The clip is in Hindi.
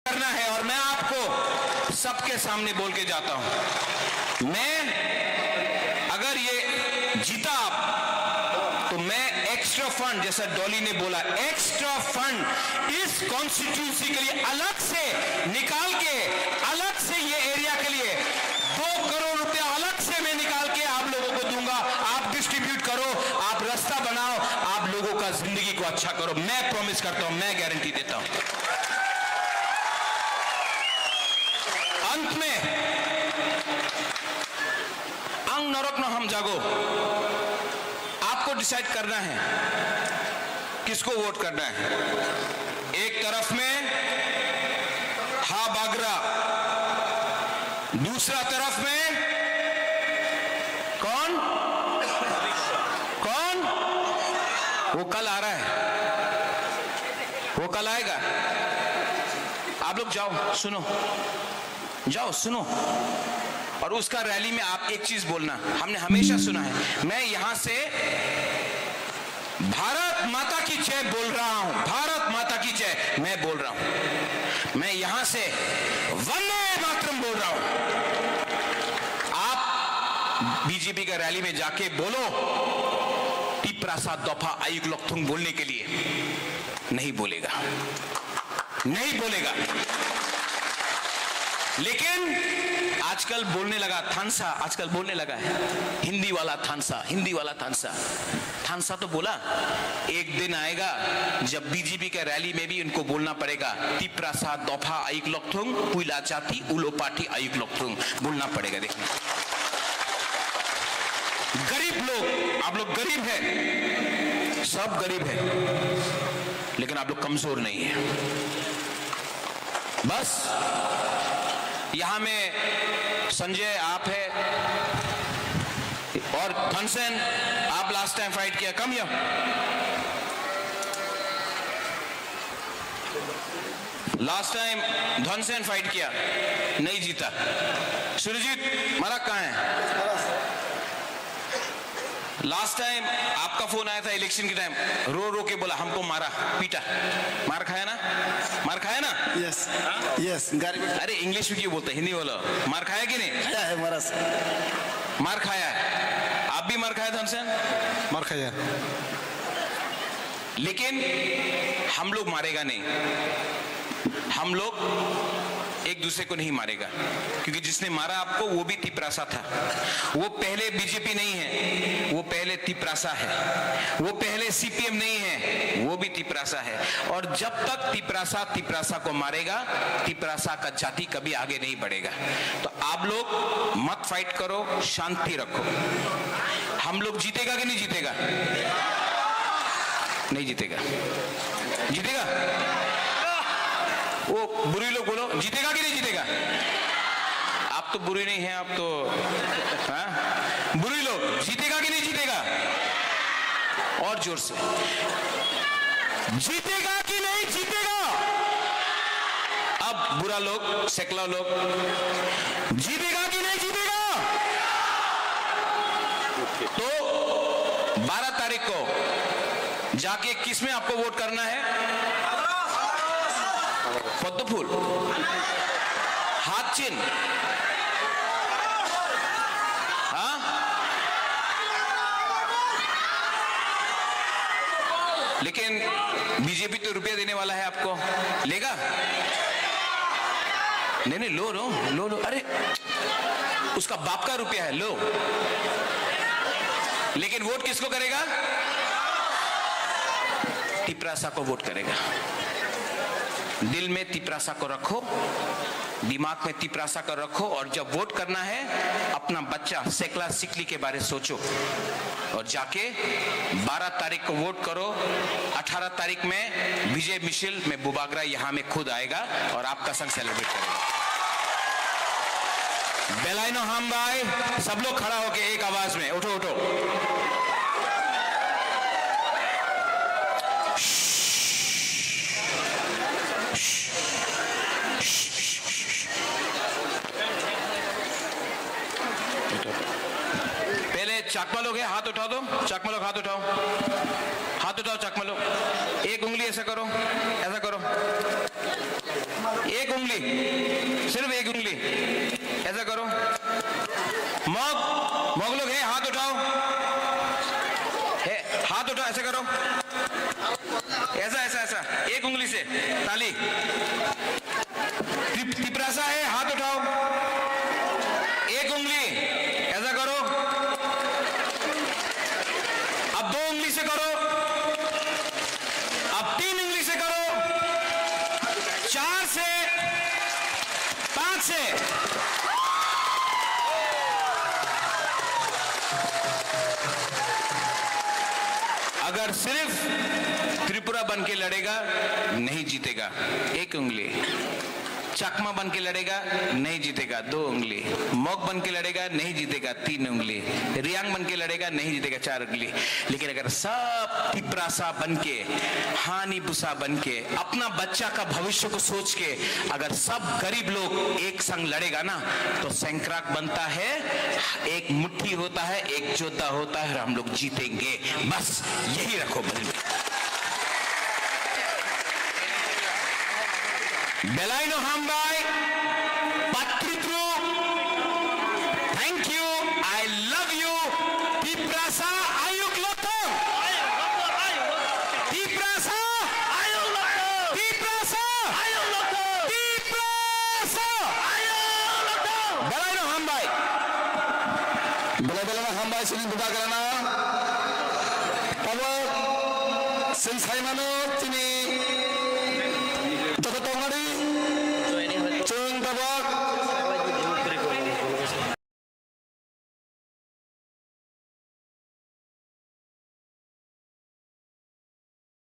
करना है और मैं आपको सबके सामने बोल के जाता हूं, मैं अगर ये जीता तो मैं एक्स्ट्रा फंड, जैसा डॉली ने बोला, एक्स्ट्रा फंड इस कॉन्स्टिट्यूंसी के लिए अलग से निकाल के, अलग से ये एरिया के लिए 2 करोड़ रुपया अलग से मैं निकाल के आप लोगों को दूंगा। आप डिस्ट्रीब्यूट करो, आप रास्ता बनाओ, आप लोगों का जिंदगी को अच्छा करो। मैं प्रॉमिस करता हूं, मैं गारंटी देता हूं। अंत में अंग नरक न हम जागो, आपको डिसाइड करना है किसको वोट करना है। एक तरफ में हा बागरा, दूसरा तरफ में कौन कौन, वो कल आ रहा है, वो कल आएगा। आप लोग जाओ, सुनो, जाओ सुनो, और उसका रैली में आप एक चीज बोलना, हमने हमेशा सुना है, मैं यहां से भारत माता की जय बोल रहा हूं, भारत माता की जय मैं बोल रहा हूं, मैं यहां से वंदे मातरम बोल रहा हूं। आप बीजेपी का रैली में जाके बोलो टिप्रासा दफा आयुक लखथुंग बोलने के लिए, नहीं बोलेगा, नहीं बोलेगा। लेकिन आजकल बोलने लगा थानसा, आजकल बोलने लगा है हिंदी वाला थानसा, हिंदी वाला थानसा। थानसा तो बोला, एक दिन आएगा जब बीजेपी के रैली में भी उनको बोलना पड़ेगा टिप्रासा दफा आयुक लखथुंग पुइला जाति उलो पार्टी आयुक लखथुंग बोलना पड़ेगा। देखिए गरीब लोग, आप लोग गरीब है, सब गरीब है, लेकिन आप लोग कमजोर नहीं है। बस यहां में संजय आप है और धनसेन, आप लास्ट टाइम फाइट किया, कम या लास्ट टाइम धनसेन फाइट किया, नहीं जीता। सुरजीत मरक कहां है? लास्ट टाइम आपका फोन आया था इलेक्शन के टाइम, रो रो के बोला हमको मारा पीटा, मार खाया ना, मार खाया ना? Yes yes. अरे इंग्लिश में क्यों बोलते, हिंदी बोलो। मार खाया कि नहीं? खाया है, मारा से मार खाया है। आप भी मार खाया था हमसे? मार खाया। लेकिन हम लोग मारेगा नहीं, हम लोग एक दूसरे को नहीं मारेगा, क्योंकि जिसने मारा आपको वो भी तिपरासा था। वो पहले बीजेपी नहीं है, वो पहले तिपरासा है। वो पहले सीपीएम नहीं है, वो भी तिपरासा है। और जब तक तिपरासा तिपरासा को मारेगा, तिपरासा का जाति कभी आगे नहीं बढ़ेगा। तो आप लोग मत फाइट करो, शांति रखो। हम लोग जीतेगा कि नहीं जीतेगा? नहीं जीतेगा। जीतेगा? वो बुरी लोग बोलो जीतेगा कि नहीं जीतेगा? आप तो बुरी नहीं है, आप तो हाँ? बुरी लोग जीतेगा कि नहीं जीतेगा? और जोर से जीतेगा कि नहीं जीतेगा? अब बुरा लोग, सेकला लोग, जीतेगा कि नहीं जीतेगा? तो 12 तारीख को जाके किस में आपको वोट करना है? पद्म फूल, हाथ चिन्ह, हाँ? लेकिन बीजेपी तो रुपया देने वाला है आपको, लेगा? नहीं नहीं, लो लो लो लो, अरे उसका बाप का रुपया है, लो। लेकिन वोट किसको करेगा? तिपरासा को वोट करेगा। दिल में तिपरासा को रखो, दिमाग में तिपरासा को रखो, और जब वोट करना है अपना बच्चा सेकला सिकली के बारे सोचो, और जाके 12 तारीख को वोट करो। 18 तारीख में विजय मिशिल में बुबागरा यहां में खुद आएगा और आपका संग सेलिब्रेट करेगा। बेलाइनो हम भाई, सब लोग खड़ा होके एक आवाज में उठो उठो। चाकमा लोग है, हाथ उठा दो। चाकमा लोग हाथ उठाओ, हाथ उठाओ चाकमा लोग। एक उंगली ऐसा करो, ऐसा करो। एक उंगली, सिर्फ एक उंगली, ऐसा करो। मॉग लोग है, हाथ उठाओ, है हाथ उठाओ, ऐसे करो, ऐसा ऐसा ऐसा, एक उंगली से ताली। तिपरासा है, हाथ उठाओ, एक उंगली, ऐसा करो। अब 2 उंगली से करो, अब 3 उंगली से करो, 4 से, 5 से। अगर सिर्फ त्रिपुरा बन के लड़ेगा नहीं जीतेगा, एक उंगली। चकमा बन के लड़ेगा नहीं जीतेगा, 2 उंगली। मॉग बन के लड़ेगा नहीं जीतेगा, 3 उंगली। रियांग बन के लड़ेगा नहीं जीतेगा, 4 उंगली। लेकिन अगर सब तिपरासा बन के, हानि बुसा बन के, अपना बच्चा का भविष्य को सोच के अगर सब गरीब लोग एक संग लड़ेगा ना, तो सैंक्राक बनता है, एक मुट्ठी होता है, एक जोधा होता है, और हम लोग जीतेंगे। बस यही रखो मन में। Belaino Hambai, Patritru, thank you, I love you, Tiprasa Ayuk Lotong, Tiprasa Ayuk Lotong, Tiprasa Ayuk Lotong, Tiprasa Ayuk Lotong, Belaino Hambai, Bela-bela Hambai sini buka karena Pawak Sensai Mano Tini Toto Tongari Chung Pawak